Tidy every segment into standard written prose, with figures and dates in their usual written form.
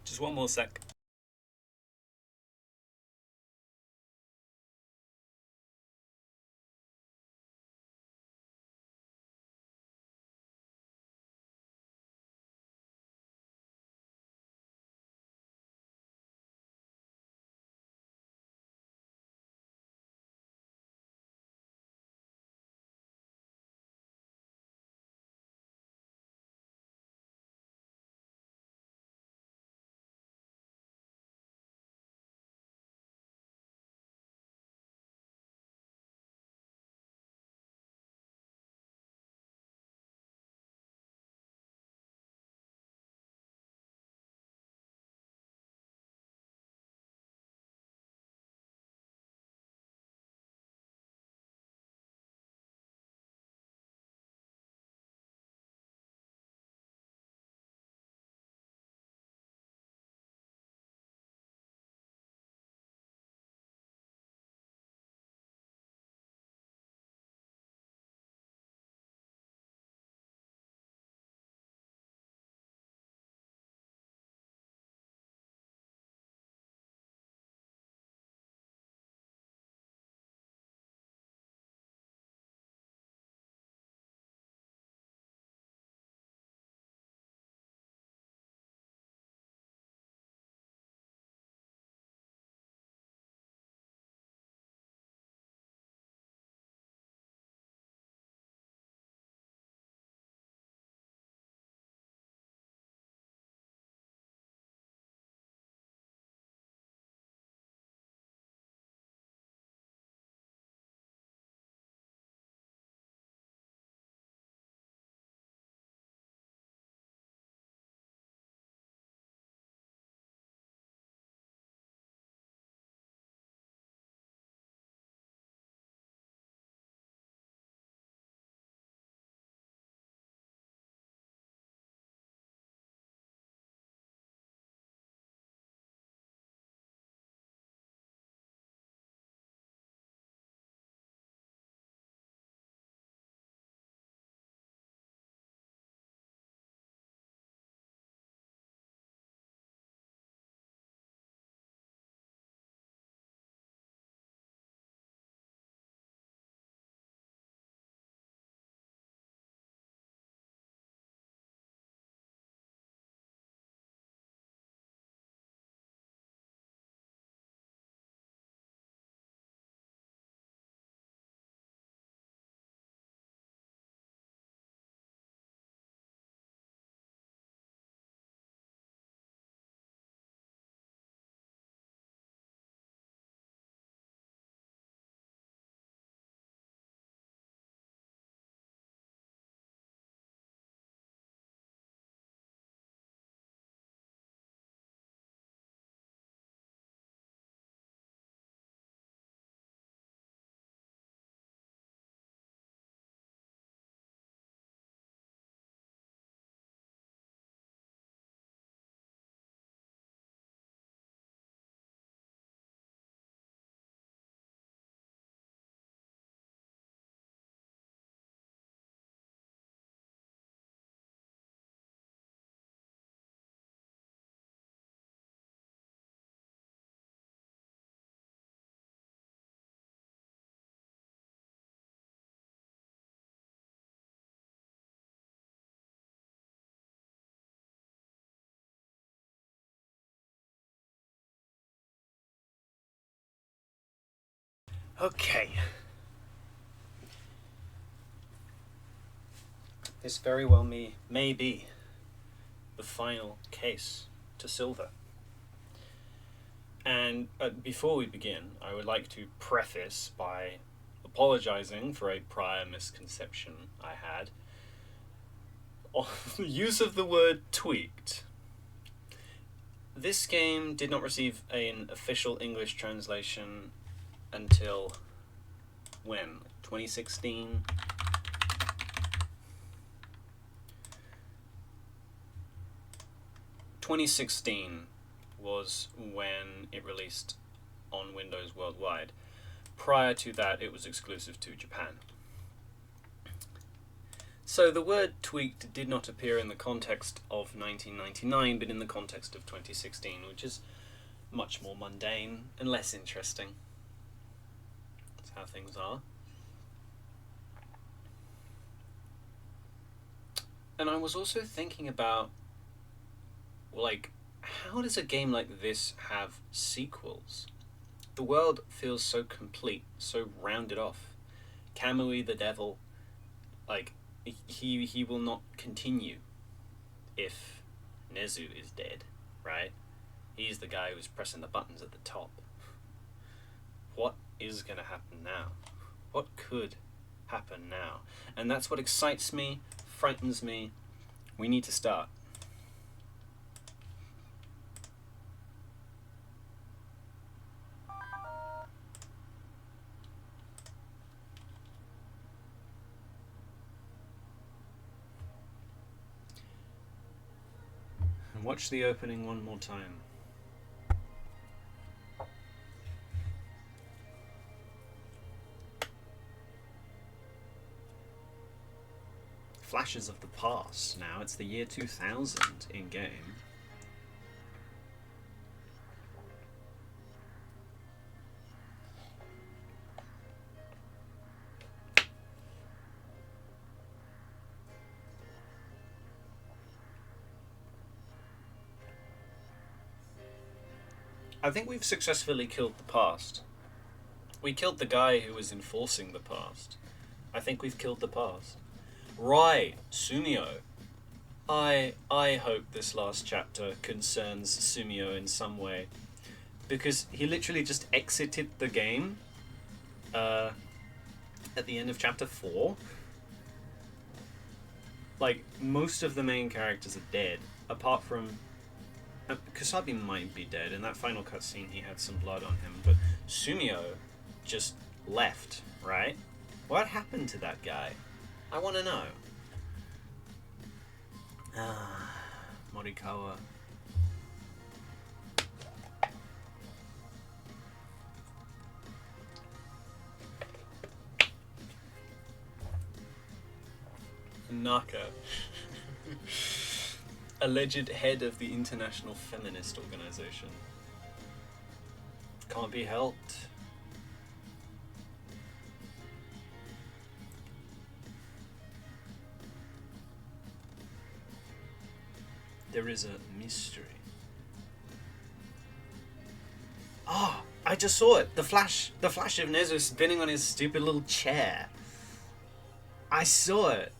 Just one more sec. Okay. This very well may be the final case to silver. And before we begin, I would like to preface by apologizing for a prior misconception I had of the use of the word tweaked. This game did not receive an official English translation until when? 2016? 2016 was when it released on Windows worldwide. Prior to that, it was exclusive to Japan. So the word tweaked did not appear in the context of 1999, but in the context of 2016, which is much more mundane and less interesting. That's how things are. And I was also thinking about, like, how does a game like this have sequels? The world feels so complete, so rounded off. Kamui the devil, like, he will not continue if Nezu is dead, right? He's the guy who's pressing the buttons at the top. What is going to happen now? What could happen now? And that's what excites me, frightens me. We need to start. And watch the opening one more time. Flashes of the past now. It's the year 2000 in game. I think we've successfully killed the past. We killed the guy who was enforcing the past. I think we've killed the past. Right, Sumio. I hope this last chapter concerns Sumio in some way, because he literally just exited the game at the end of chapter 4. Like, most of the main characters are dead, apart from... Kusabi might be dead. In that final cutscene he had some blood on him, but Sumio just left, right? What happened to that guy? I want to know. Morikawa. Naka. Alleged head of the International Feminist Organization. Can't be helped. There is a mystery. Oh, I just saw it. The flash of Nezu spinning on his stupid little chair. I saw it.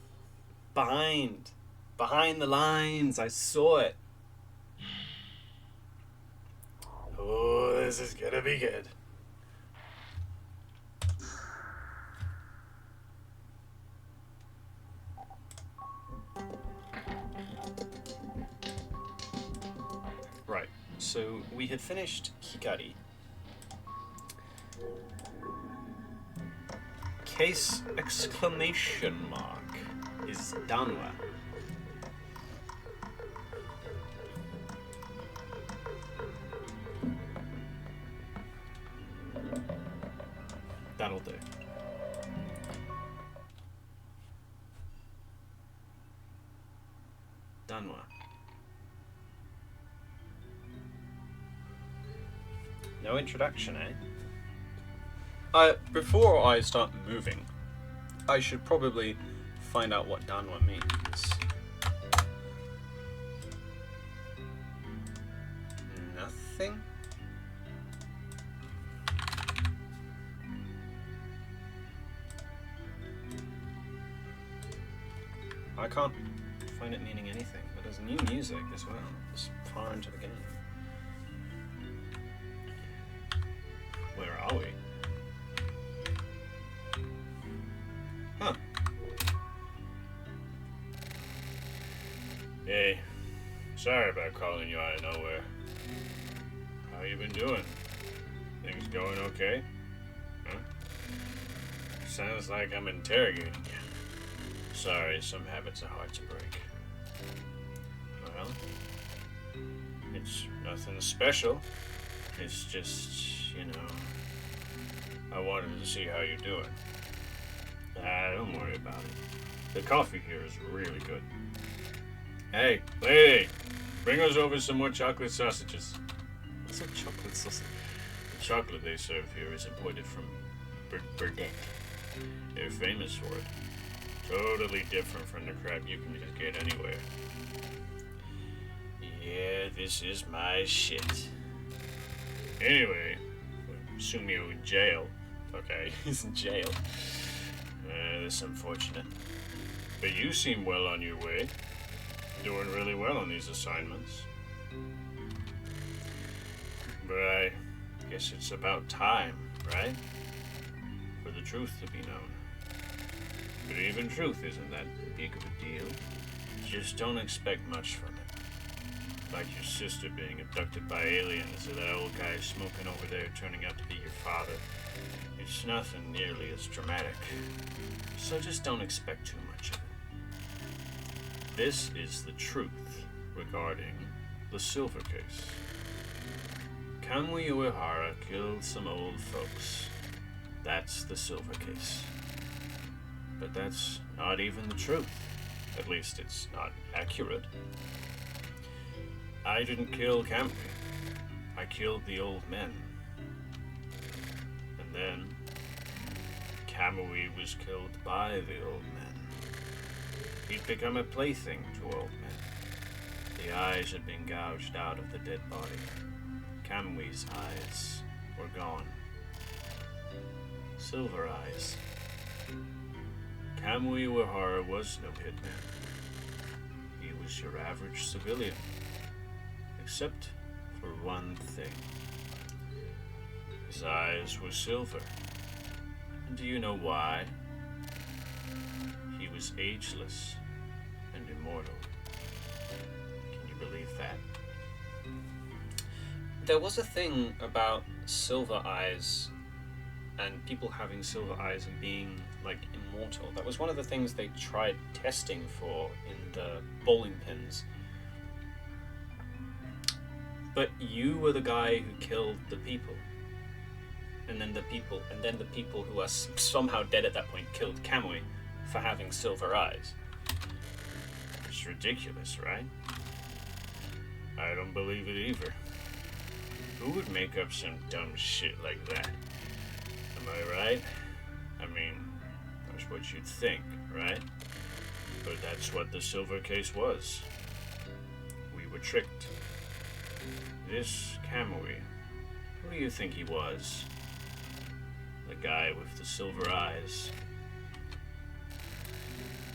Behind the lines, I saw it. Oh, this is gonna be good. Right, so we had finished Hikari. Case exclamation mark is Danwa. That'll do. Danwa. No introduction, eh? Before I start moving, I should probably find out what Danwa means. Nothing? I can't find it meaning anything, but there's new music as well, this far into the game. Where are we? Huh. Hey, sorry about calling you out of nowhere. How you been doing? Things going okay? Huh? Sounds like I'm interrogating you. Sorry, some habits are hard to break. Well, it's nothing special. It's just, you know, I wanted to see how you're doing. Don't worry about it. The coffee here is really good. Hey, lady, bring us over some more chocolate sausages. What's a chocolate sausage? The chocolate they serve here is imported from Burdette. They're famous for it. Totally different from the crap you can just get anywhere. Yeah, this is my shit. Anyway, Sumio in jail. Okay, he's in jail. That's unfortunate. But you seem well on your way. Doing really well on these assignments. But I guess it's about time, right? For the truth to be known. But even truth isn't that big of a deal. Just don't expect much from it. Like your sister being abducted by aliens or that old guy smoking over there turning out to be your father. It's nothing nearly as dramatic. So just don't expect too much of it. This is the truth regarding the Silver Case. Kamui Uehara killed some old folks. That's the Silver Case. But that's not even the truth. At least it's not accurate. I didn't kill Kamui. I killed the old men. And then Kamui was killed by the old men. He'd become a plaything to old men. The eyes had been gouged out of the dead body. Kamui's eyes were gone. Silver eyes. Kamui Uehara was no hitman. He was your average civilian. Except for one thing. His eyes were silver. And do you know why? He was ageless and immortal. Can you believe that? There was a thing about silver eyes and people having silver eyes and being like immortal. That was one of the things they tried testing for in the bowling pins. But you were the guy who killed the people. And then the people who are somehow dead at that point killed Kamui for having silver eyes. It's ridiculous, right? I don't believe it either. Who would make up some dumb shit like that? Am I right? I mean, that's what you'd think, right? But that's what the Silver Case was. We were tricked. This Kamui, who do you think he was? The guy with the silver eyes.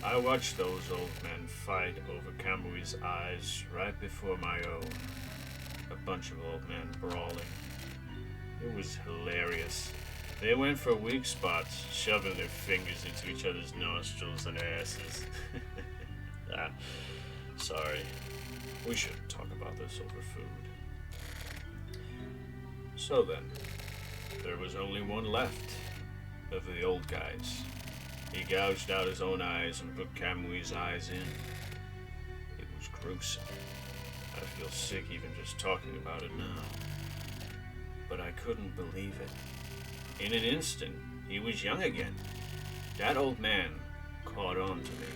I watched those old men fight over Kamui's eyes right before my own. A bunch of old men brawling. It was hilarious. They went for weak spots, shoving their fingers into each other's nostrils and asses. Sorry. We shouldn't talk about this over food. So then, there was only one left of the old guys. He gouged out his own eyes and put Kamui's eyes in. It was gruesome. I feel sick even just talking about it now. But I couldn't believe it. In an instant, he was young again. That old man caught on to me.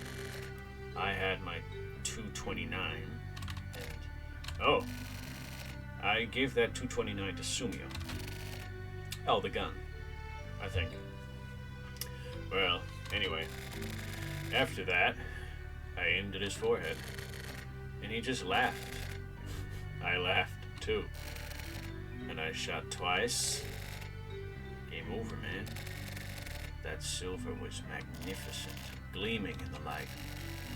I had my 229, and I gave that 229 to Sumio. Oh, the gun, I think. Well, anyway, after that, I aimed at his forehead, and he just laughed. I laughed, too. And I shot twice. Game over, man. That silver was magnificent, gleaming in the light.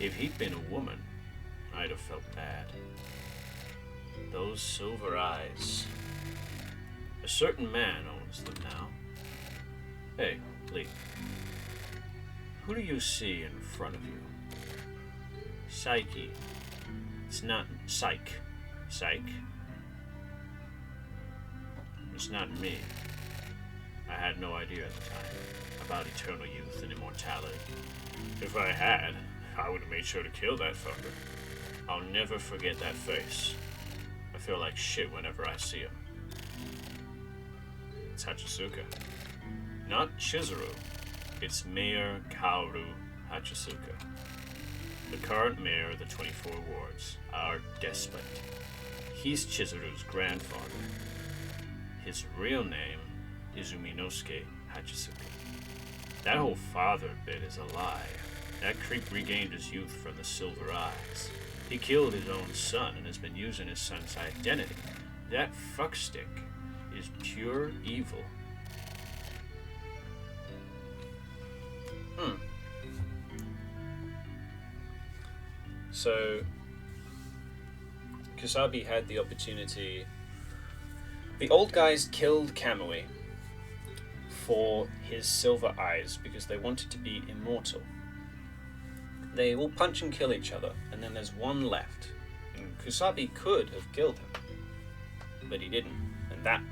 If he'd been a woman, I'd have felt bad. Those silver eyes. A certain man owns them now. Hey, Lee. Who do you see in front of you? Psyche. It's not Psyche. Psyche. It's not me. I had no idea at the time about eternal youth and immortality. If I had, I would have made sure to kill that fucker. I'll never forget that face. I feel like shit whenever I see him. It's Hachisuka. Not Chizuru. It's Mayor Kaoru Hachisuka, the current mayor of the 24 wards, our despot. He's Chizuru's grandfather. His real name is Uminosuke Hachisuka. That whole father bit is a lie. That creep regained his youth from the Silver Eyes. He killed his own son and has been using his son's identity. That fuckstick is pure evil. So, Kusabi had the opportunity. The old guys killed Kamui for his silver eyes because they wanted to be immortal. They all punch and kill each other, and then there's one left. And Kusabi could have killed him, but he didn't. And that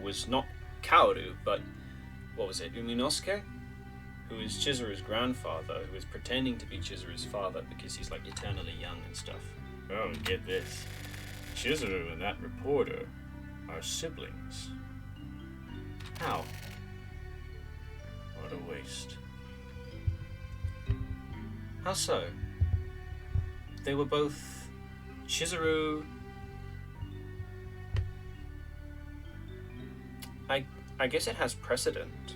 was not Kaoru, but what was it, Uminosuke? Who is Chizuru's grandfather, who is pretending to be Chizuru's father because he's like eternally young and stuff. Oh, get this. Chizuru and that reporter are siblings. How? What a waste. How so? They were both Chizuru. I guess it has precedent.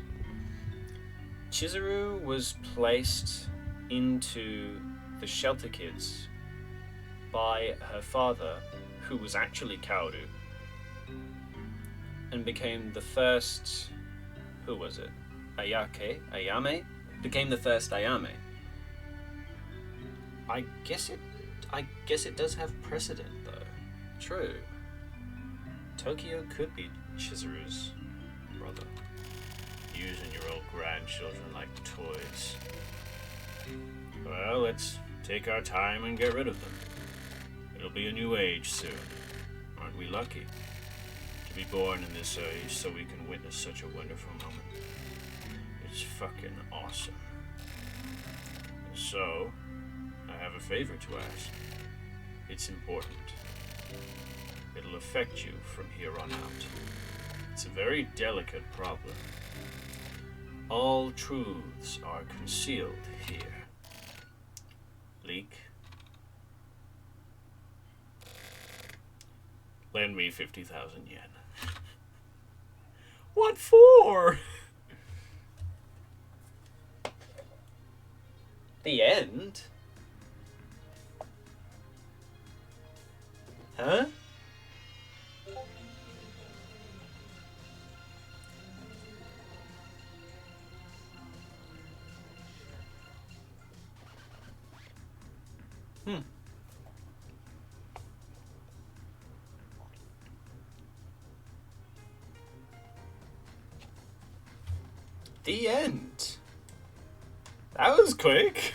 Chizuru was placed into the shelter kids by her father, who was actually Kaoru, and became the first, who was it? Ayame? Became the first Ayame. I guess it does have precedent though. True. Tokyo could be Chizuru's brother. Using your old grandchildren like toys. Well, let's take our time and get rid of them. It'll be a new age soon. Aren't we lucky to be born in this age so we can witness such a wonderful moment? It's fucking awesome. So, I have a favor to ask. It's important. It'll affect you from here on out. It's a very delicate problem. All truths are concealed here. Leak. Lend me 50,000 yen. What for? The end? Huh? The end. That was quick.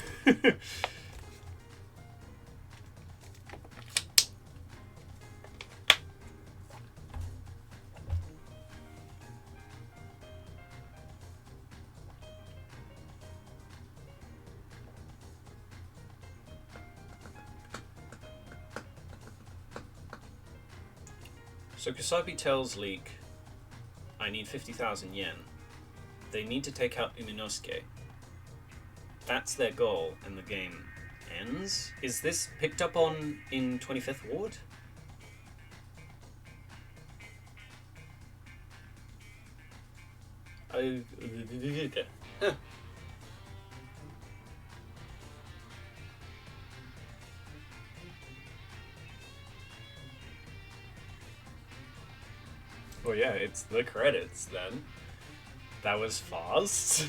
So Kusabi tells Leek, I need 50,000 yen. They need to take out Uminosuke. That's their goal, and the game ends. Is this picked up on in 25th Ward? Huh. Well, yeah, it's the credits then. That was fast.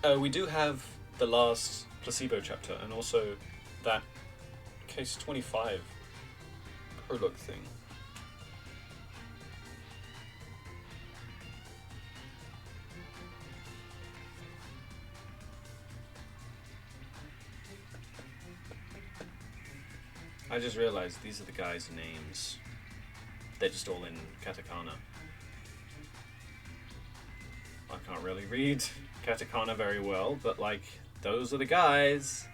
We do have the last placebo chapter and also that case 25 prologue thing. I just realized these are the guys' names. They're just all in katakana. I can't really read katakana very well, but like, those are the guys.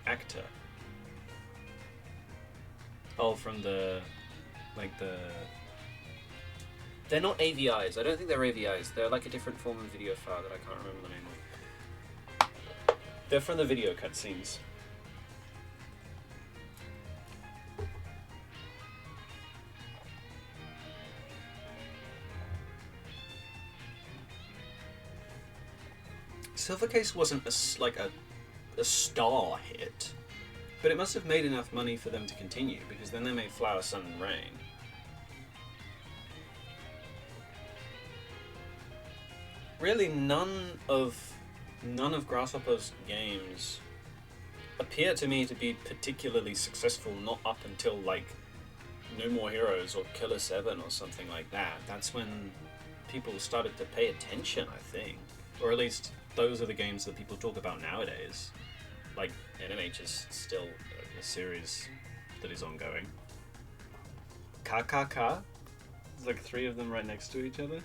Actor. Oh, from the, like the... They're not AVIs. I don't think they're AVIs. They're like a different form of video file that I can't remember the name of. They're from the video cutscenes. Silvercase wasn't a star hit, but it must have made enough money for them to continue, because then they made Flower, Sun, and Rain. Really, none of Grasshopper's games appear to me to be particularly successful, not up until like No More Heroes or Killer 7 or something like that. That's when people started to pay attention, I think. Or at least those are the games that people talk about nowadays. Like, NMH is still a series that is ongoing. KKK? There's like 3 of them right next to each other.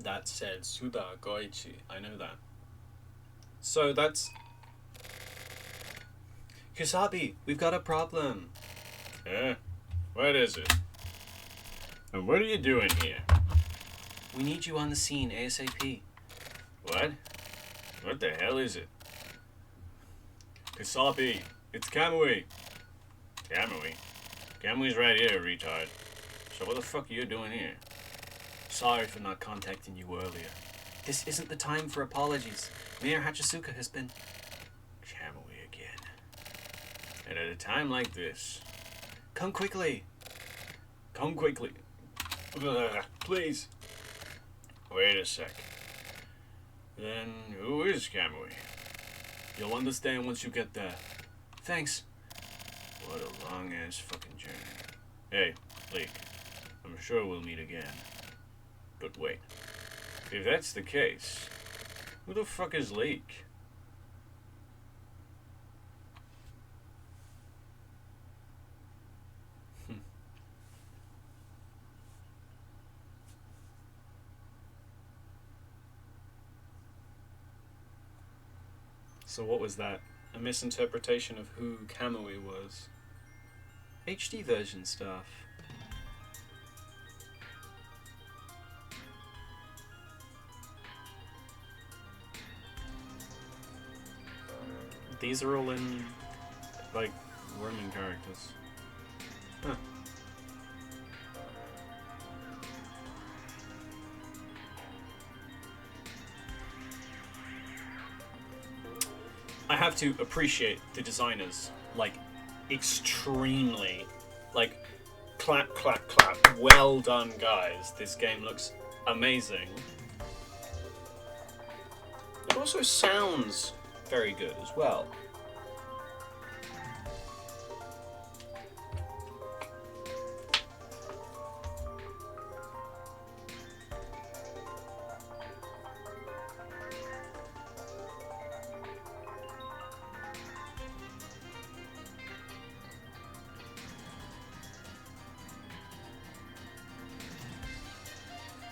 That said, Suda Goichi. I know that. So that's... Kusabi, we've got a problem. Yeah? What is it? And what are you doing here? We need you on the scene ASAP. What? What the hell is it? Kusabi, it's Kamui. Kamui? Kamui's right here, retard. So what the fuck are you doing here? Sorry for not contacting you earlier. This isn't the time for apologies. Mayor Hachisuka has been... Kamui again. And at a time like this... Come quickly. Come quickly. Please. Wait a sec. Then who is Kamui? You'll understand once you get there. Thanks. What a long-ass fucking journey. Hey, Leek. I'm sure we'll meet again. But wait. If that's the case, who the fuck is Leek? So what was that? A misinterpretation of who Kamui was? HD version stuff. These are all in, like, Roman characters. Huh. I have to appreciate the designers, like, extremely. Like, clap, clap, clap. Well done, guys. This game looks amazing. It also sounds very good as well.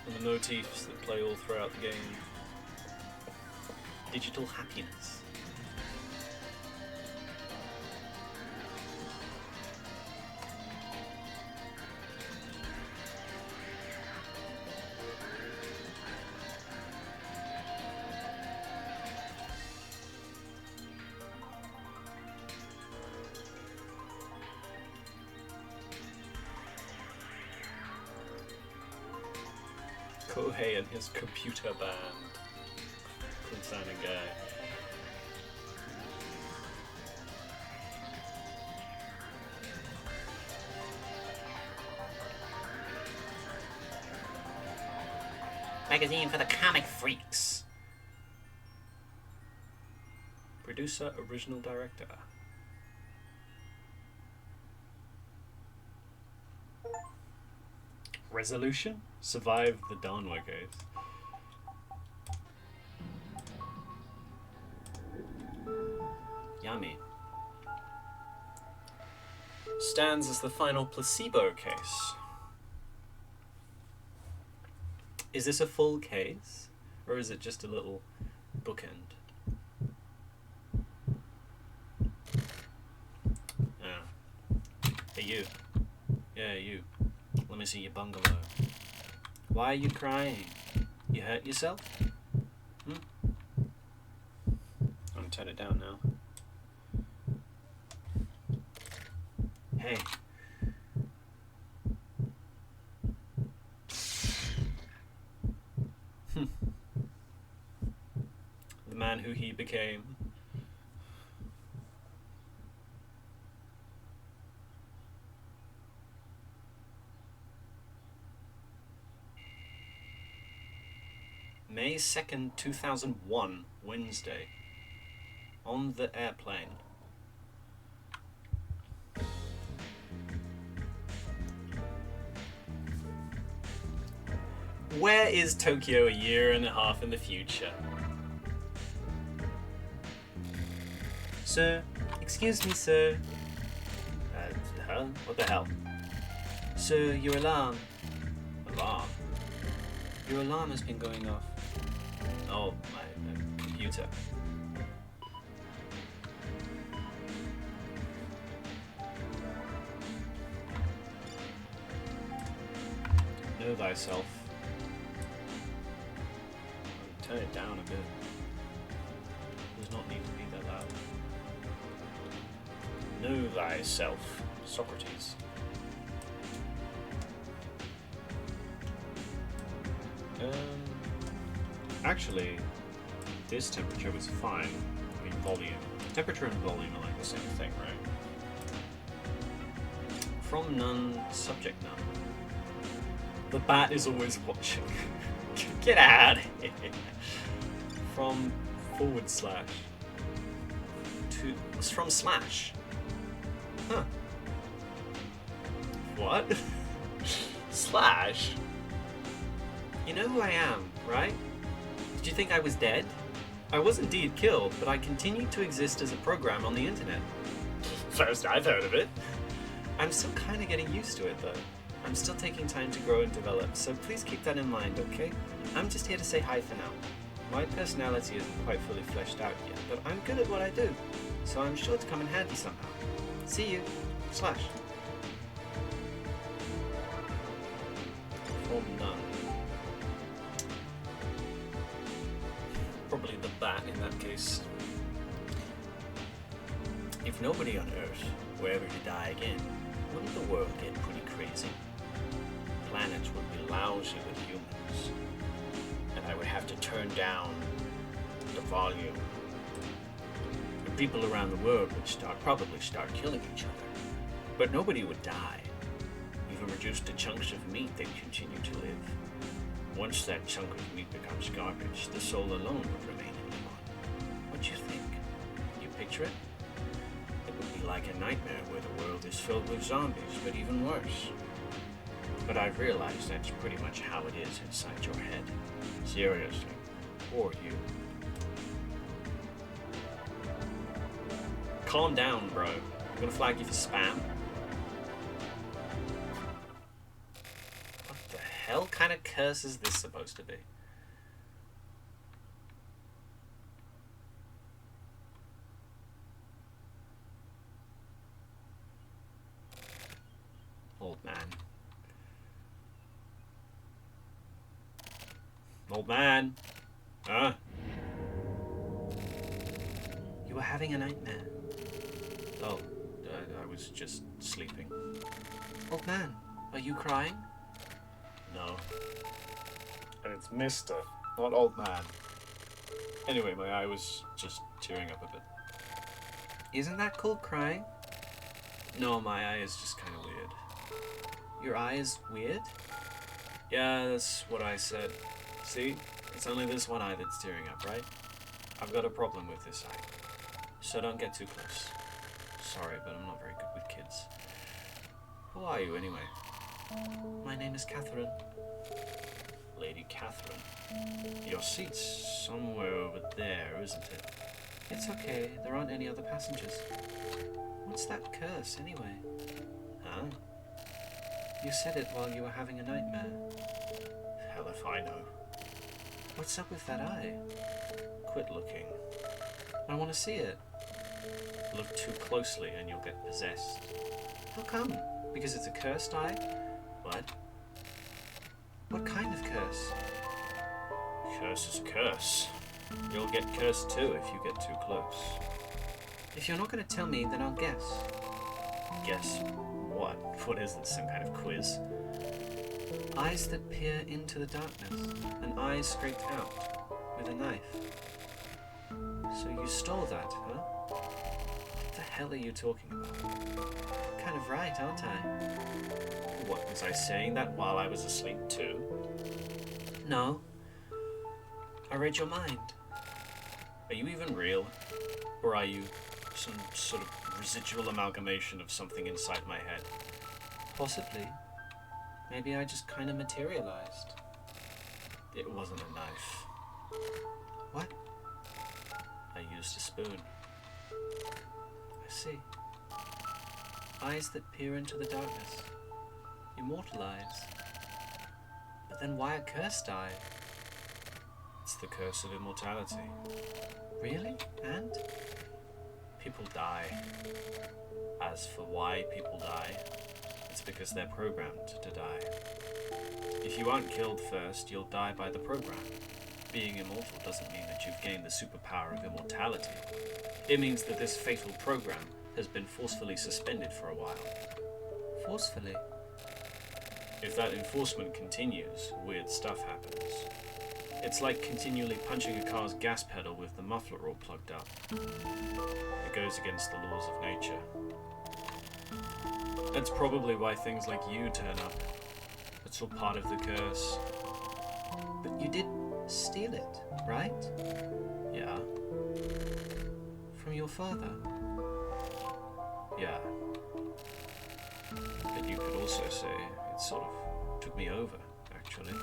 And the motifs that play all throughout the game. Digital happiness. Kohei and his computer band. Cool sounding guy. Magazine for the comic freaks. Producer, original director. Resolution? Survive the Danwa case. Yummy. Stands as the final placebo case. Is this a full case? Or is it just a little bookend? Oh. Hey, you. Yeah, you. Let me see your bungalow. Why are you crying? You hurt yourself? I'm gonna turn it down now. Hey. The man who he became. May 2nd, 2001, Wednesday. On the airplane. Where is Tokyo a year and a half in the future? Sir, excuse me, sir. Huh? What the hell? Sir, your alarm. Alarm? Your alarm has been going off. Oh, my computer. Know thyself. Turn it down a bit. Does not need to be that loud. Know thyself, Socrates. Actually, this temperature was fine. I mean, volume. Temperature and volume are like the same thing, right? From none, subject none. The bat is always watching. Get out of here. From / to. It's from slash. Huh. What? Slash? You know who I am, right? Did you think I was dead? I was indeed killed, but I continued to exist as a program on the internet. First I've heard of it. I'm still kind of getting used to it, though. I'm still taking time to grow and develop, so please keep that in mind, okay? I'm just here to say hi for now. My personality isn't quite fully fleshed out yet, but I'm good at what I do, so I'm sure to come in handy somehow. See you. Slash. From none. Probably the bat in that case. If nobody on Earth were ever to die again, wouldn't the world get pretty crazy? Planets would be lousy with humans, and I would have to turn down the volume. And people around the world would probably start killing each other. But nobody would die. Even reduced to chunks of meat, they'd continue to live. Once that chunk of meat becomes garbage, the soul alone would remain and live on. What do you think? You picture it? It would be like a nightmare where the world is filled with zombies, but even worse. But I've realized that's pretty much how it is inside your head. Seriously. Or you. Calm down, bro. I'm gonna flag you for spam. What the hell kind of curse is this supposed to be? Old man. Old man. Huh? You were having a nightmare. Oh, I was just sleeping. Old man, are you crying? No. And it's Mr., not old man. Anyway, my eye was just tearing up a bit. Isn't that called crying? No, my eye is just kind of weird. Your eye is weird? Yeah, that's what I said. See? It's only this one eye that's tearing up, right? I've got a problem with this eye. So don't get too close. Sorry, but I'm not very good with kids. Who are you, anyway? My name is Catherine. Lady Catherine. Your seat's somewhere over there, isn't it? It's okay. There aren't any other passengers. What's that curse, anyway? Huh? You said it while you were having a nightmare. Hella if I know. What's up with that eye? Quit looking. I want to see it. Look too closely and you'll get possessed. How come? Because it's a cursed eye? What? What kind of curse? Curse is a curse. You'll get cursed too if you get too close. If you're not going to tell me, then I'll guess. Guess what? What is this, some kind of quiz? Eyes that peer into the darkness, and eyes scraped out with a knife. So you stole that, huh? What the hell are you talking about? I'm kind of right, aren't I? What, was I saying that while I was asleep too? No. I read your mind. Are you even real? Or are you some sort of residual amalgamation of something inside my head? Possibly. Maybe I just kind of materialized. It wasn't a knife. What? I used a spoon. I see. Eyes that peer into the darkness. Immortalize. But then why a cursed eye? It's the curse of immortality. Really? And? People die. As for why people die, it's because they're programmed to die. If you aren't killed first, you'll die by the program. Being immortal doesn't mean that you've gained the superpower of immortality. It means that this fatal program has been forcefully suspended for a while. Forcefully? If that enforcement continues, weird stuff happens. It's like continually punching a car's gas pedal with the muffler all plugged up. It goes against the laws of nature. That's probably why things like you turn up. It's all part of the curse. But you did steal it, right? Yeah, From your father? yeah. But you could also say it sort of took me over, actually.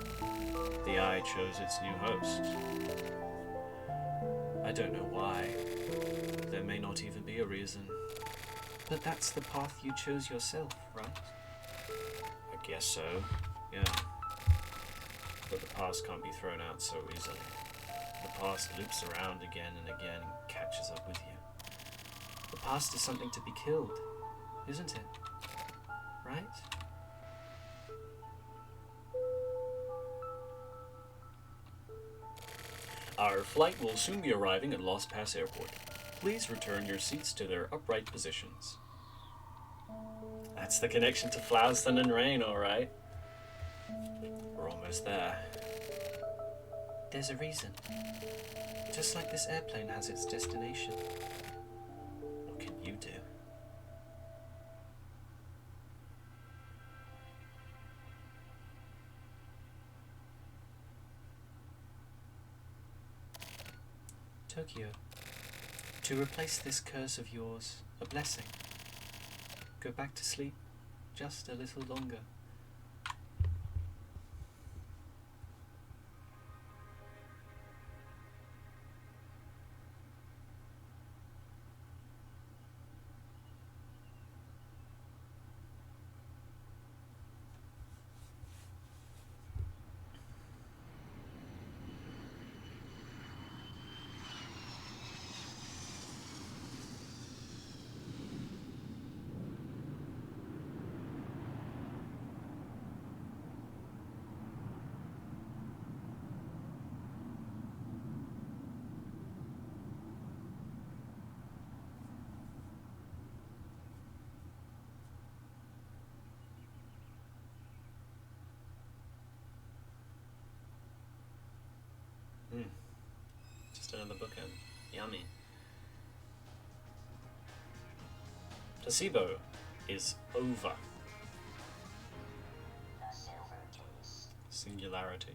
The eye chose its new host. I don't know why. There may not even be a reason. But that's the path you chose yourself, right? I guess so, yeah. But the past can't be thrown out so easily. The past loops around again and again and catches up with you. The past is something to be killed, isn't it? Right? Our flight will soon be arriving at Lost Pass Airport. Please return your seats to their upright positions. That's the connection to Flowers, Sun and Rain, alright. We're almost there. There's a reason. Just like this airplane has its destination. What can you do? Tokyo. To replace this curse of yours, a blessing. Go back to sleep just a little longer. Just another bookend. Yummy. Placebo is over. Singularity.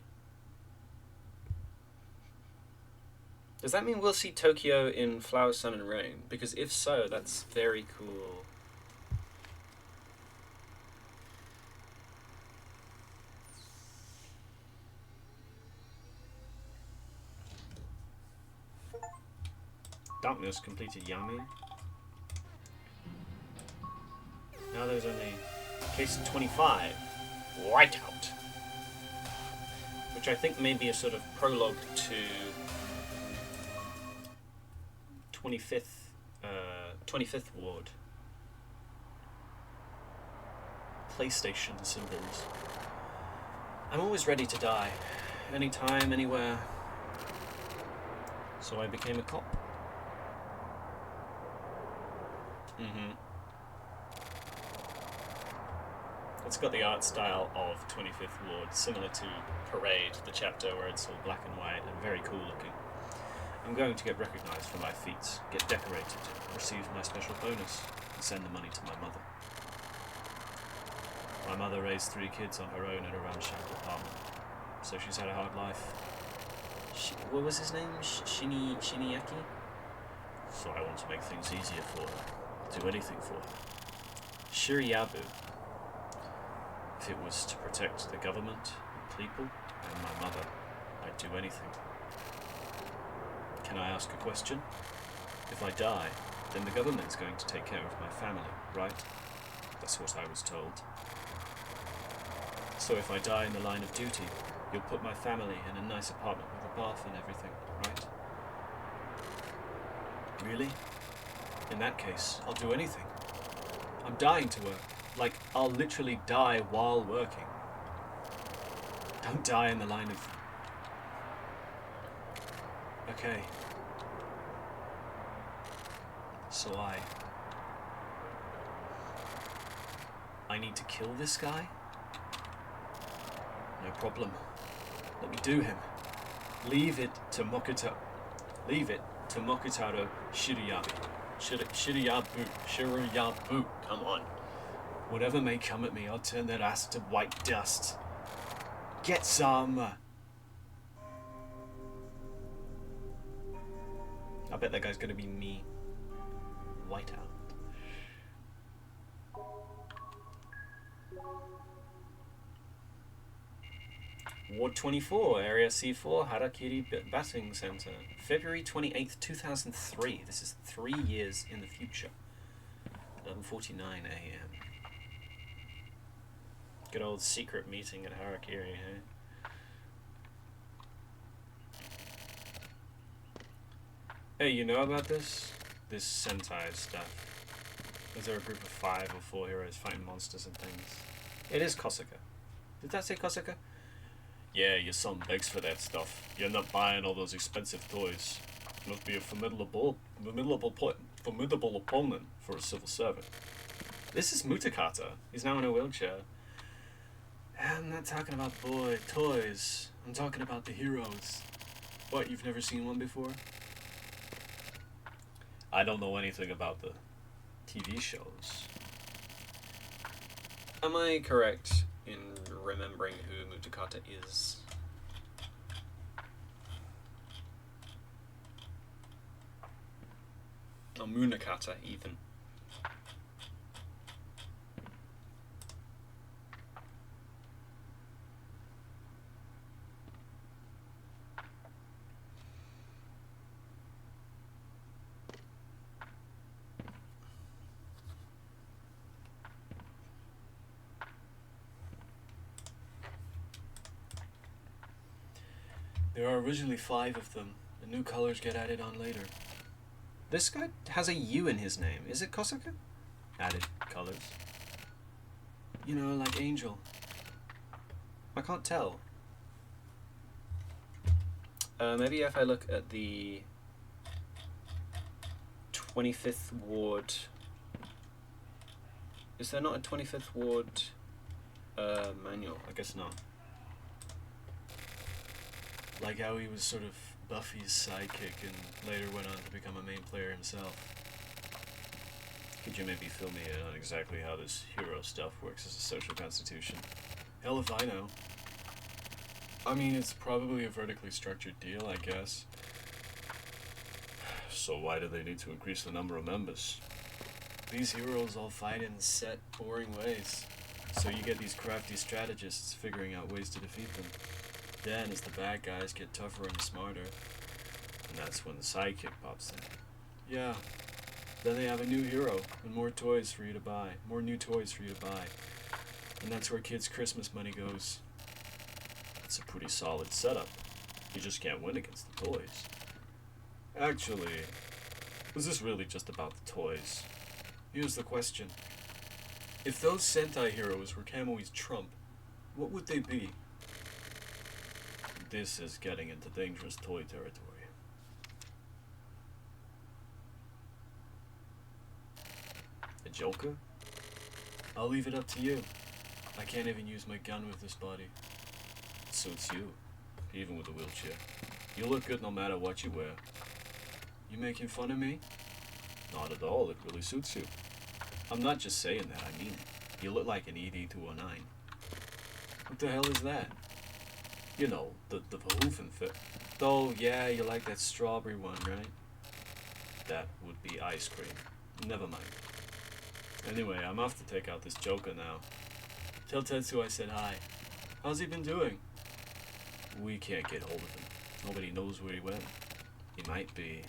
Does that mean we'll see Tokyo in Flower, Sun and Rain? Because if so, that's very cool. Darkness completed Yami. Now there's only case 25, Whiteout, which I think may be a sort of prologue to 25th Ward. PlayStation symbols. I'm always ready to die. Anytime, anywhere. So I became a cop. It's got the art style of 25th Ward, similar to Parade, the chapter where it's all black and white and very cool looking. I'm going to get recognized for my feats, get decorated, receive my special bonus, and send the money to my mother. My mother raised 3 kids on her own in a ramshackle apartment, so she's had a hard life. What was his name? Shiniaki? So I want to make things easier for her, do anything for her. Shiryabu. If it was to protect the government, people, and my mother, I'd do anything. Can I ask a question? If I die, then the government's going to take care of my family, right? That's what I was told. So if I die in the line of duty, you'll put my family in a nice apartment with a bath and everything, right? Really? In that case, I'll do anything. I'm dying to work. Like, I'll literally die while working. Don't die in the line of... Okay. So I need to kill this guy? No problem. Let me do him. Leave it to Mokutaro Shiryabu. Shiryabu. Come on. Whatever may come at me, I'll turn that ass to white dust. Get some! I bet that guy's gonna be me. Whiteout. Ward 24, Area C4, Harakiri Batting Center. February 28th, 2003. This is 3 years in the future. 11:49 a.m. Good old secret meeting at Harakiri, hey? Hey, you know about this? This Sentai stuff. Is there a group of 5 or 4 heroes fighting monsters and things? It is Kosuka. Did that say Kosuka? Yeah, your son begs for that stuff. You end up buying all those expensive toys. Must be a formidable opponent for a civil servant. This is Mutakata. He's now in a wheelchair. I'm not talking about toys. I'm talking about the heroes. What, you've never seen one before? I don't know anything about the TV shows. Am I correct in remembering who Mutakata is? Or Munakata, even. There are originally 5 of them. The new colors get added on later. This guy has a U in his name. Is it Kosuka? Added colors. You know, like Angel. I can't tell. Maybe if I look at the 25th Ward... Is there not a 25th Ward manual? I guess not. Like how he was sort of Buffy's sidekick and later went on to become a main player himself. Could you maybe fill me in on exactly how this hero stuff works as a social constitution? Hell if I know. I mean, it's probably a vertically structured deal, I guess. So why do they need to increase the number of members? These heroes all fight in set, boring ways. So you get these crafty strategists figuring out ways to defeat them. Then, as the bad guys get tougher and smarter, and that's when the sidekick pops in. Yeah. Then they have a new hero, and more toys for you to buy. More new toys for you to buy. And that's where kids' Christmas money goes. It's a pretty solid setup. You just can't win against the toys. Actually, was this really just about the toys? Here's the question. If those Sentai heroes were Kamui's trump, what would they be? This is getting into dangerous toy territory. A Joker? I'll leave it up to you. I can't even use my gun with this body. It suits you, even with a wheelchair. You look good no matter what you wear. You making fun of me? Not at all, it really suits you. I'm not just saying that, I mean it. You look like an ED-209. What the hell is that? You know, the Verhoeven fit. Oh, yeah, you like that strawberry one, right? That would be ice cream. Never mind. Anyway, I'm off to take out this Joker now. Tell Tetsu I said hi. How's he been doing? We can't get hold of him. Nobody knows where he went. He might be.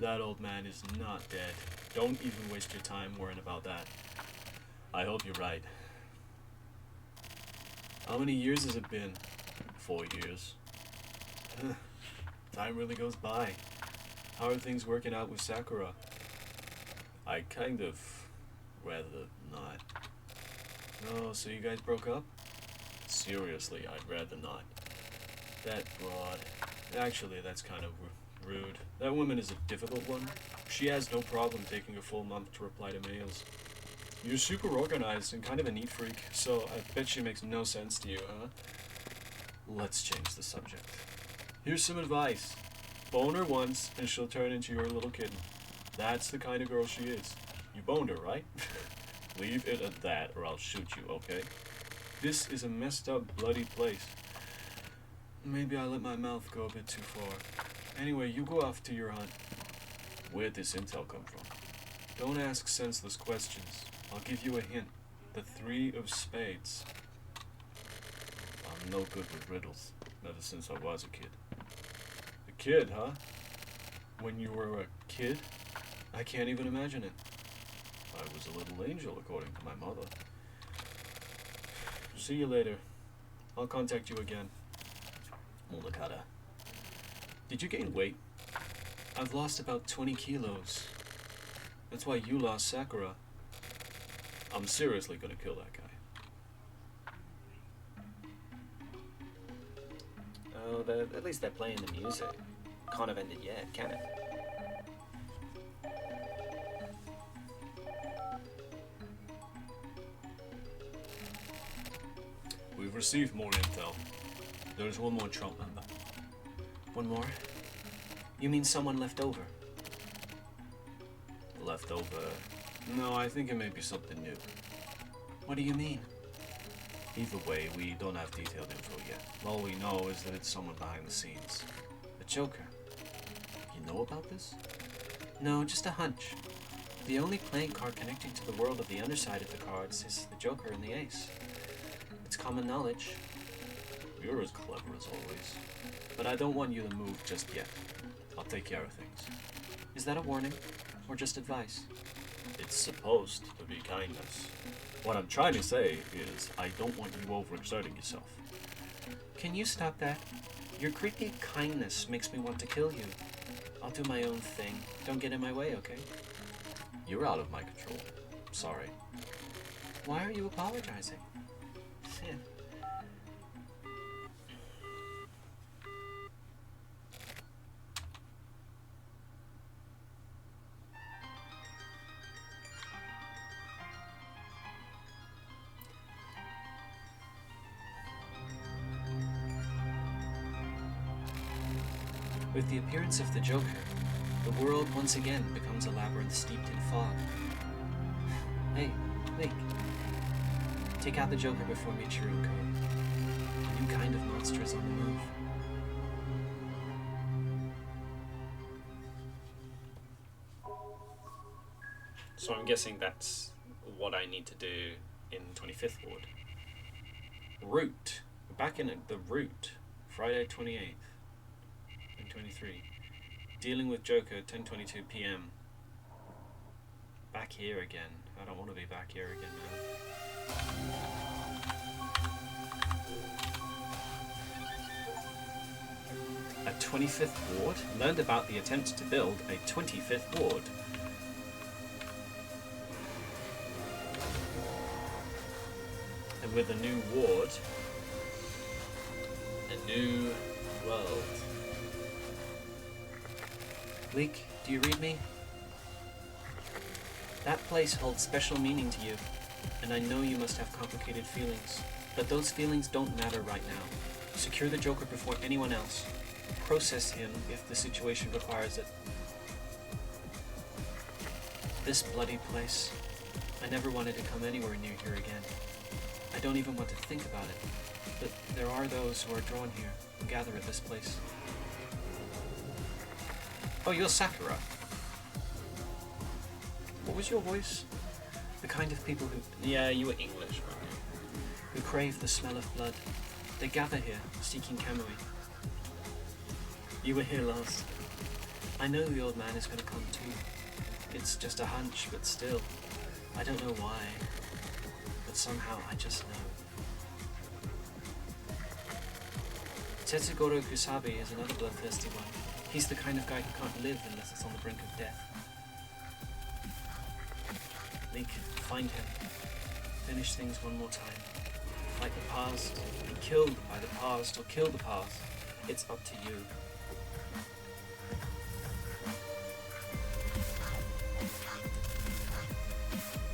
That old man is not dead. Don't even waste your time worrying about that. I hope you're right. How many years has it been? 4 years. Time really goes by. How are things working out with Sakura? I kind of rather not. Oh, so you guys broke up? Seriously, I'd rather not. That broad. Actually, that's kind of rude. That woman is a difficult one. She has no problem taking a full month to reply to mails. You're super organized and kind of a neat freak, so I bet she makes no sense to you, huh? Let's change the subject. Here's some advice. Bone her once, and she'll turn into your little kitten. That's the kind of girl she is. You boned her, right? Leave it at that, or I'll shoot you, okay? This is a messed up, bloody place. Maybe I let my mouth go a bit too far. Anyway, you go off to your hunt. Where'd this intel come from? Don't ask senseless questions. I'll give you a hint. The 3 of spades. I'm no good with riddles. Ever since I was a kid. A kid, huh? When you were a kid? I can't even imagine it. I was a little angel, according to my mother. See you later. I'll contact you again. Mulakata. Did you gain weight? I've lost about 20 kilos. That's why you lost Sakura. I'm seriously gonna kill that guy. Oh, at least they're playing the music. Can't have ended yet, can it? We've received more intel. There's one more Trump member. One more? You mean someone left over? Left over? No, I think it may be something new. What do you mean? Either way, we don't have detailed info yet. All we know is that it's someone behind the scenes. The Joker. You know about this? No, just a hunch. The only playing card connecting to the world of the underside of the cards is the Joker and the Ace. It's common knowledge. You're as clever as always. But I don't want you to move just yet. I'll take care of things. Is that a warning? Or just advice? It's supposed to be kindness. What I'm trying to say is, I don't want you overexerting yourself. Can you stop that? Your creepy kindness makes me want to kill you. I'll do my own thing. Don't get in my way, okay? You're out of my control. Sorry. Why are you apologizing? With the appearance of the Joker, the world once again becomes a labyrinth steeped in fog. Hey, Link. Take out the Joker before Michiru comes. A new kind of monster is on the move. So I'm guessing that's what I need to do in 25th Ward. Route. We're back in the Route. Friday 28th. 23. Dealing with Joker, 10:22 p.m. Back here again. I don't want to be back here again, man. 25th Ward? Learned about the attempt to build a 25th Ward. And with a new ward, a new world. Leek, do you read me? That place holds special meaning to you, and I know you must have complicated feelings. But those feelings don't matter right now. Secure the Joker before anyone else. Process him if the situation requires it. This bloody place. I never wanted to come anywhere near here again. I don't even want to think about it. But there are those who are drawn here and gather at this place. Oh, you're Sakura. What was your voice? The kind of people who... Yeah, you were English, weren't you? Who crave the smell of blood. They gather here, seeking Kamui. You were here last. I know the old man is going to come too. It's just a hunch, but still. I don't know why. But somehow I just know. Tetsugoro Kusabi is another bloodthirsty one. He's the kind of guy who can't live unless it's on the brink of death. Link, find him. Finish things one more time. Fight the past, be killed by the past, or kill the past. It's up to you.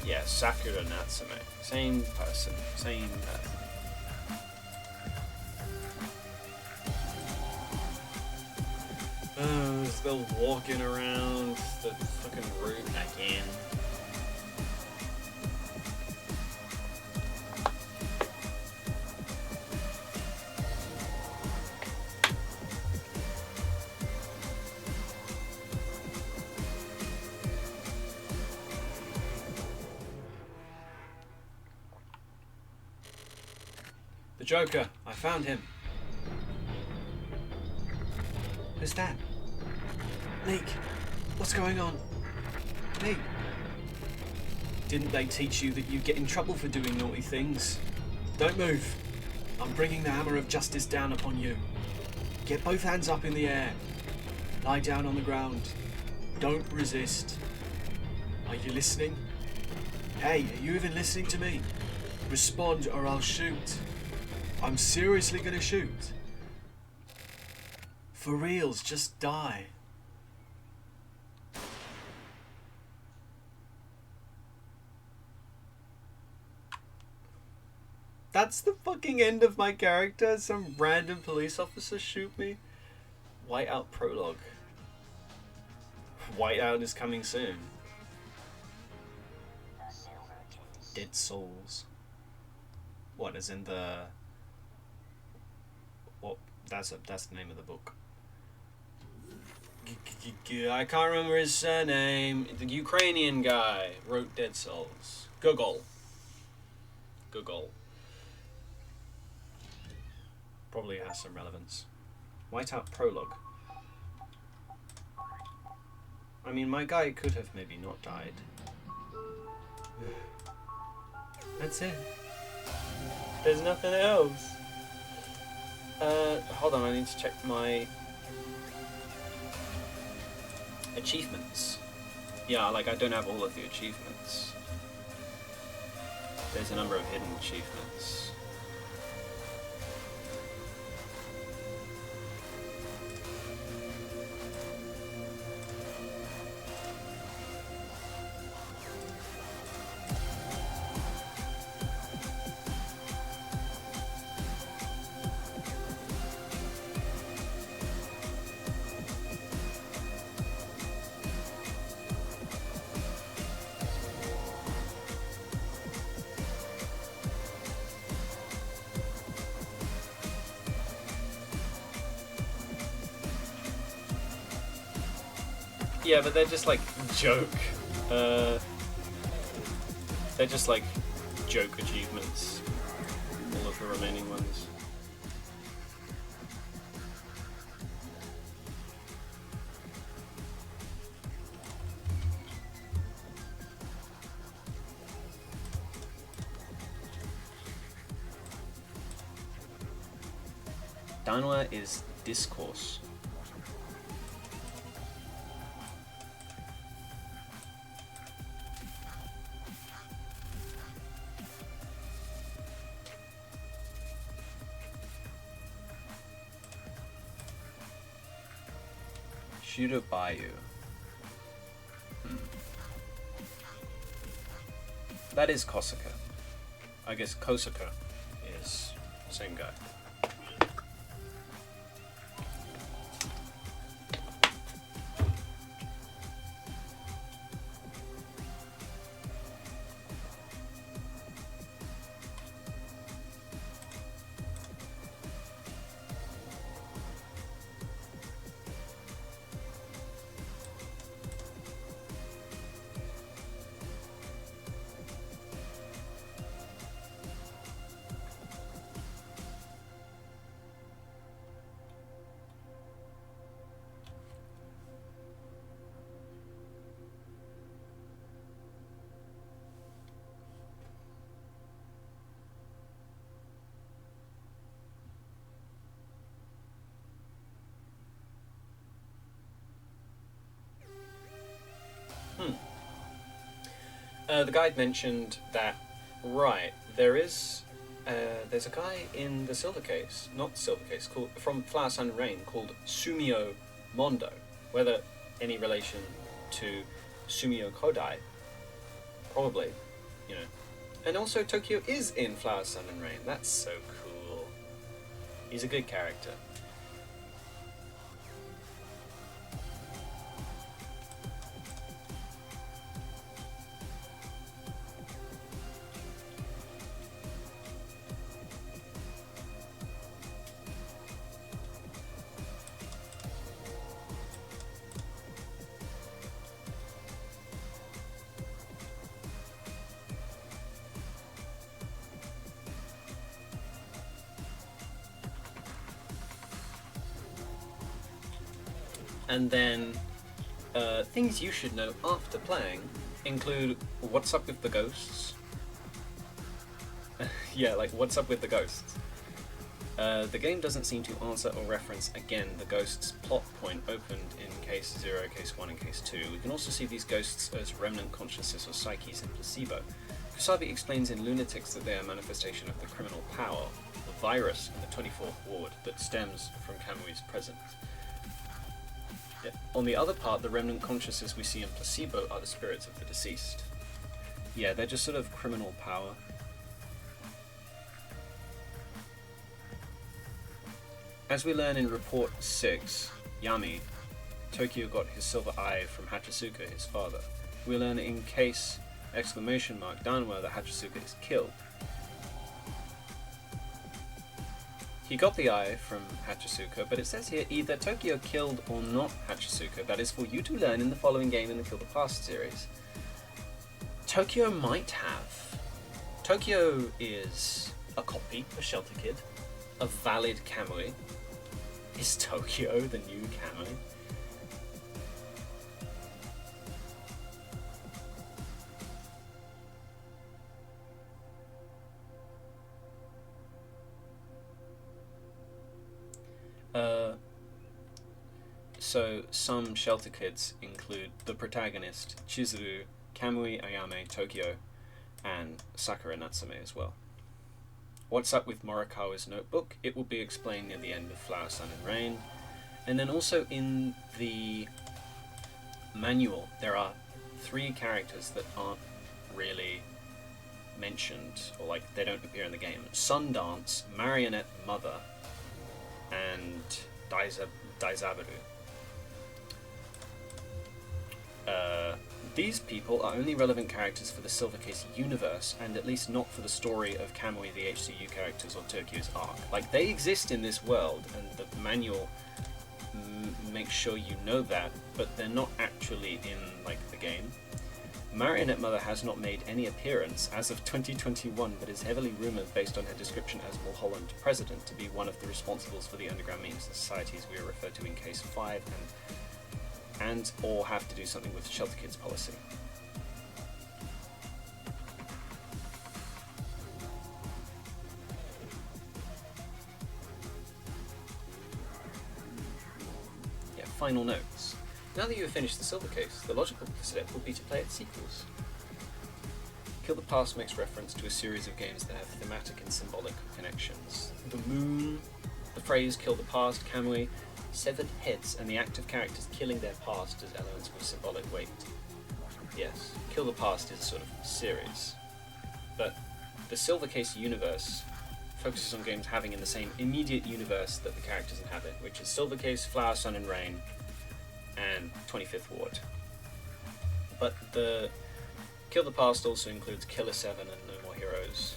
Yeah, Sakura Natsume. Same person. Same person. Oh, still walking around the fucking route again. The Joker, I found him. Who's that? Leek, what's going on? Leek. Didn't they teach you that you get in trouble for doing naughty things? Don't move. I'm bringing the hammer of justice down upon you. Get both hands up in the air. Lie down on the ground. Don't resist. Are you listening? Hey, are you even listening to me? Respond or I'll shoot. I'm seriously gonna shoot. For reals, just die. That's the fucking end of my character. Some random police officer shoot me. Whiteout prologue. Whiteout is coming soon. Dead Souls. What, as in the... What? That's the name of the book. I can't remember his surname. The Ukrainian guy wrote Dead Souls. Gogol. Probably has some relevance. Whiteout prologue. I mean, my guy could have maybe not died. That's it. There's nothing else. Hold on, I need to check my achievements. Yeah, like I don't have all of the achievements. There's a number of hidden achievements. Yeah, but they're just like joke. They're just like joke achievements. All of the remaining ones. Danwa is discourse. Shirobayu. That is Kosuke. I guess Kosuke is same guy. The guide mentioned that, right, there's a guy in the Silver Case, not Silver Case, called, from Flower, Sun and Rain, called Sumio Mondo. Whether any relation to Sumio Kodai, probably, you know. And also Tokyo is in Flower, Sun and Rain. That's so cool. He's a good character. And then things you should know after playing include what's up with the ghosts. Yeah, like what's up with the ghosts. The game doesn't seem to answer or reference again the ghosts' plot point opened in Case 0, Case 1 and Case 2. We can also see these ghosts as remnant consciousness or psyches in Placebo. Kusabi explains in Lunatics that they are a manifestation of the criminal power, the virus in the 24th ward that stems from Kamui's presence. On the other part, the remnant consciousness we see in Placebo are the spirits of the deceased. Yeah, they're just sort of criminal power. As we learn in Report 6, Yami, Tokyo got his silver eye from Hachisuka, his father. We learn in Case Danwa that Hachisuka is killed. He got the eye from Hachisuka, but it says here either Tokyo killed or not Hachisuka. That is for you to learn in the following game in the Kill the Past series. Tokyo might have. Tokyo is a copy of Shelter Kid, a valid Kamui. Is Tokyo the new Kamui? So some Shelter Kids include the protagonist, Chizuru, Kamui, Ayame, Tokyo, and Sakura Natsume as well. What's up with Morikawa's notebook? It will be explained near the end of Flower, Sun and Rain. And then also in the manual, there are 3 characters that aren't really mentioned, or like they don't appear in the game. Sundance, Marionette Mother, and Daizabaru. These people are only relevant characters for the Silver Case universe, and at least not for the story of Kamui, the HCU characters, or Tokyo's arc. Like, they exist in this world, and the manual makes sure you know that, but they're not actually in, like, the game. Marionette Mother has not made any appearance as of 2021, but is heavily rumoured based on her description as Mulholland President to be one of the responsibles for the underground meeting societies we are referred to in Case 5 and or have to do something with Shelter Kids policy. Yeah, final notes. Now that you have finished the Silver Case, the logical step would be to play its sequels. Kill the Past makes reference to a series of games that have thematic and symbolic connections. The Moon, the phrase "kill the past," Kamui, severed heads and the act of characters killing their past as elements with symbolic weight. Yes, Kill the Past is a sort of series, but the Silver Case universe focuses on games having in the same immediate universe that the characters inhabit, which is Silver Case, Flower, Sun and Rain, and 25th Ward. But the Kill the Past also includes Killer 7 and No More Heroes.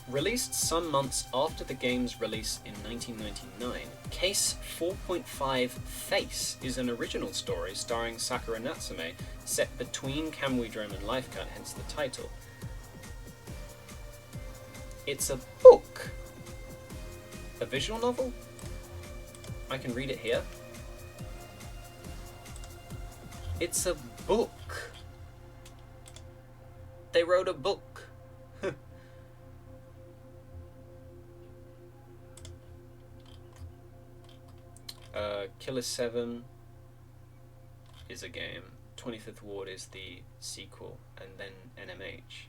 Released some months after the game's release in 1999, Case 4.5 Face is an original story starring Sakura Natsume, set between Kamui Drome and Life Cut, hence the title. It's a book. A visual novel? I can read it here. It's a book. They wrote a book. Killer 7 is a game, 25th Ward is the sequel, and then NMH.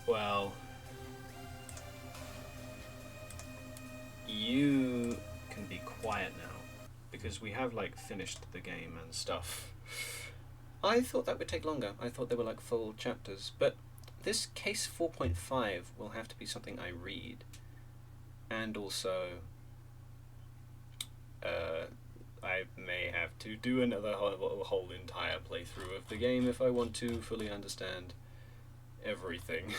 Well, you can be quiet now, because we have, like, finished the game and stuff. I thought that would take longer. I thought they were like full chapters, but this Case 4.5 will have to be something I read, and also I may have to do another whole entire playthrough of the game if I want to fully understand everything.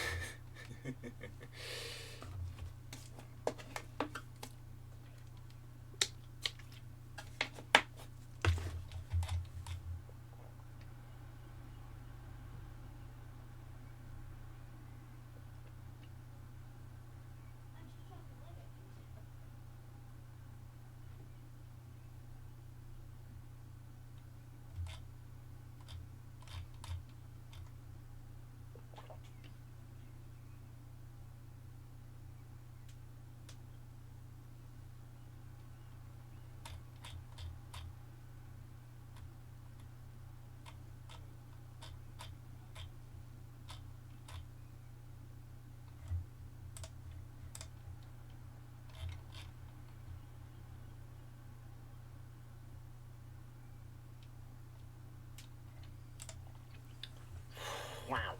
Wow.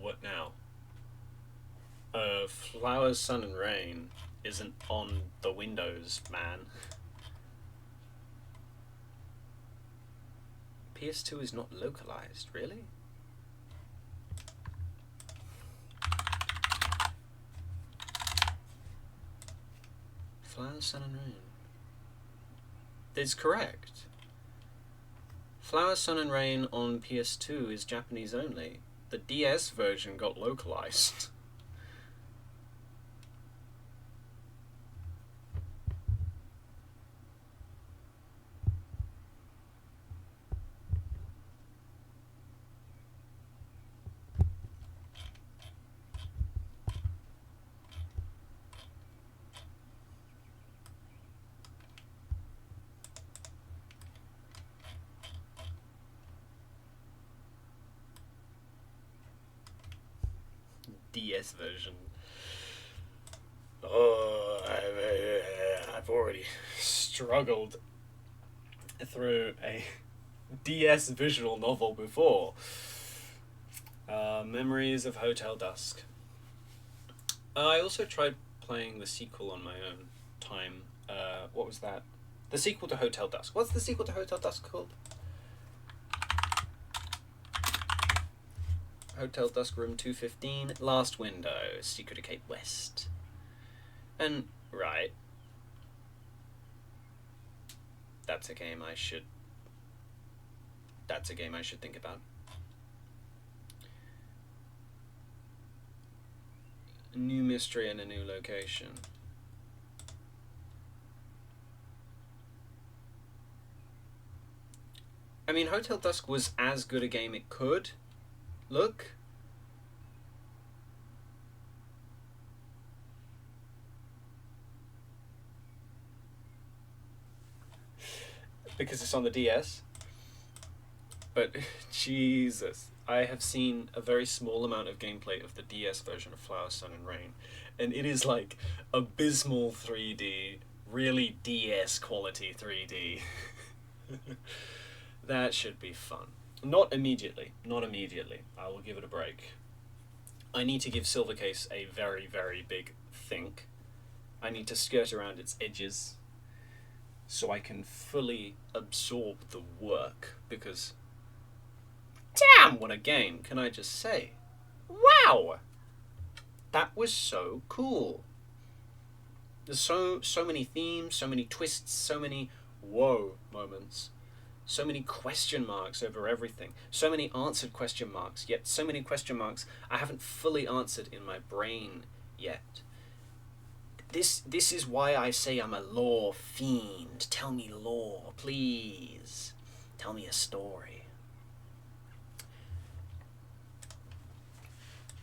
What now? Flowers, Sun and Rain isn't on the Windows, man. PS2 is not localized, really? Flowers, Sun and Rain. That's correct. Flowers, Sun and Rain on PS2 is Japanese only. The DS version got localized. DS version. Oh, I've already struggled through a DS visual novel before. Memories of Hotel Dusk. I also tried playing the sequel on my own time. What was that? The sequel to Hotel Dusk. What's the sequel to Hotel Dusk called? Hotel Dusk Room 215, Last Window, Secret of Cape West. And, right. That's a game I should think about. A new mystery and a new location. I mean, Hotel Dusk was as good a game it could. Look. Because it's on the DS. But, Jesus. I have seen a very small amount of gameplay of the DS version of Flower, Sun and Rain. And it is like abysmal 3D. Really DS quality 3D. That should be fun. Not immediately. Not immediately. I will give it a break. I need to give Silvercase a very, very big think. I need to skirt around its edges so I can fully absorb the work, because damn, what a game, can I just say? Wow! That was so cool. There's so many themes, so many twists, so many whoa moments, so many question marks over everything, so many answered question marks, yet so many question marks I haven't fully answered in my brain yet. This is why I say I'm a lore fiend. Tell me lore, please. Tell me a story.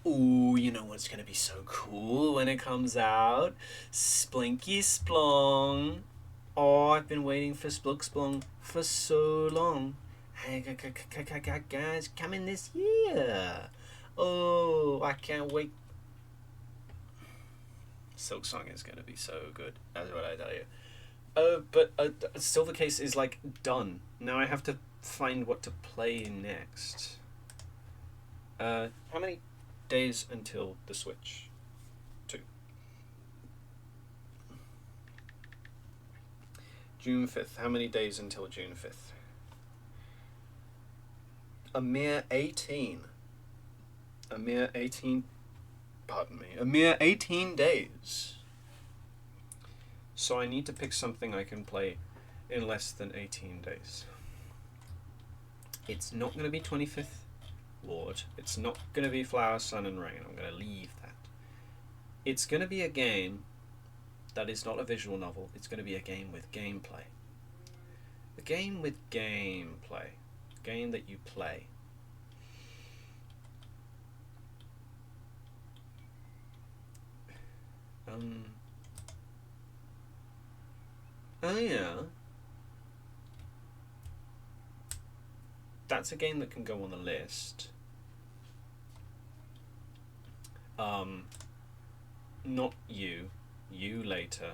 Ooh, you know what's gonna be so cool when it comes out? Splinky Splong. Oh, I've been waiting for Splunk Splong for so long. Guys, coming this year. Oh, I can't wait. Silksong is going to be so good. That's what I tell you. But Silvercase is like done. Now I have to find what to play next. How many days until the Switch? 2. June 5th. How many days until June 5th? A mere 18. A mere 18. Pardon me. A mere 18 days. So I need to pick something I can play in less than 18 days. It's not going to be 25th Ward. It's not going to be Flower, Sun and Rain. I'm going to leave that. It's going to be a game that is not a visual novel. It's going to be a game with gameplay. A game with gameplay. A game that you play. Oh yeah. That's a game that can go on the list. Not you. You later.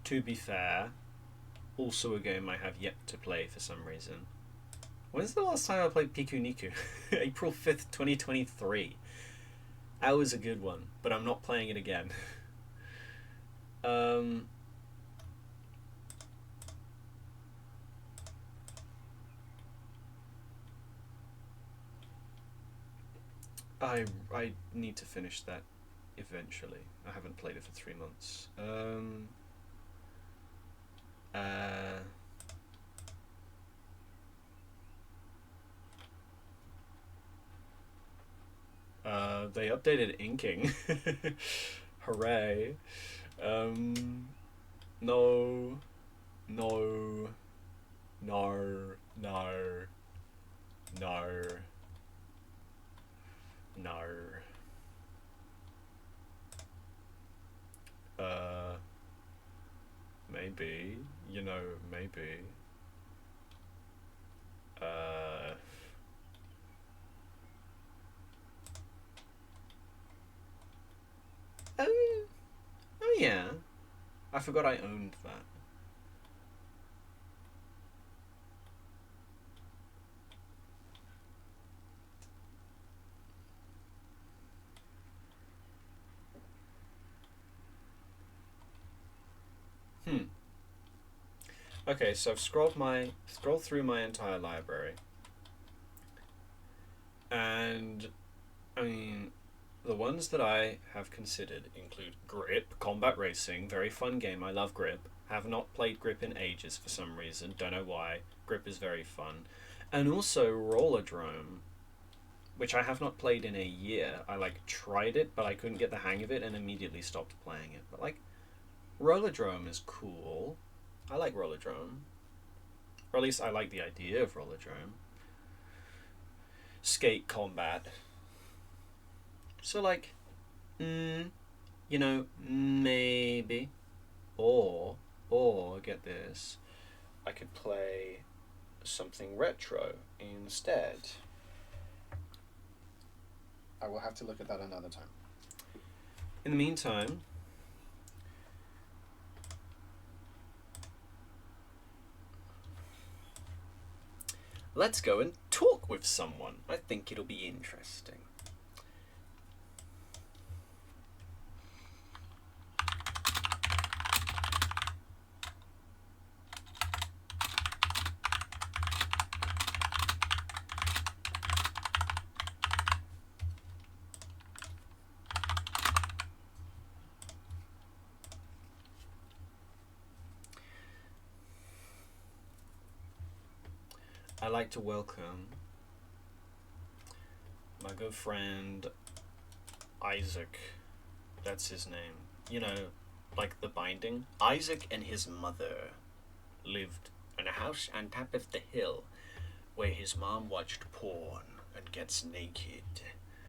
To be fair, also a game I have yet to play for some reason. When's the last time I played Piku Niku? April 5th, 2023. That was a good one, but I'm not playing it again. I need to finish that eventually. I haven't played it for 3 months. They updated inking. Hooray. No. No. No. No. No. No. Maybe. You know, maybe. Oh yeah. I forgot I owned that. Okay, so I've scrolled through my entire library. And I mean, the ones that I have considered include Grip, Combat Racing, very fun game. I love Grip. Have not played Grip in ages for some reason. Don't know why. Grip is very fun. And also Rollerdrome, which I have not played in a year. I tried it, but I couldn't get the hang of it and immediately stopped playing it. But Rollerdrome is cool. I like Rollerdrome. Or at least I like the idea of Rollerdrome. Skate combat. So like, maybe. Or, get this, I could play something retro instead. I will have to look at that another time. In the meantime, let's go and talk with someone. I think it'll be interesting. I'd like to welcome my good friend Isaac. That's his name. You know, like The Binding. Isaac and his mother lived in a house on top of the hill where his mom watched porn and gets naked.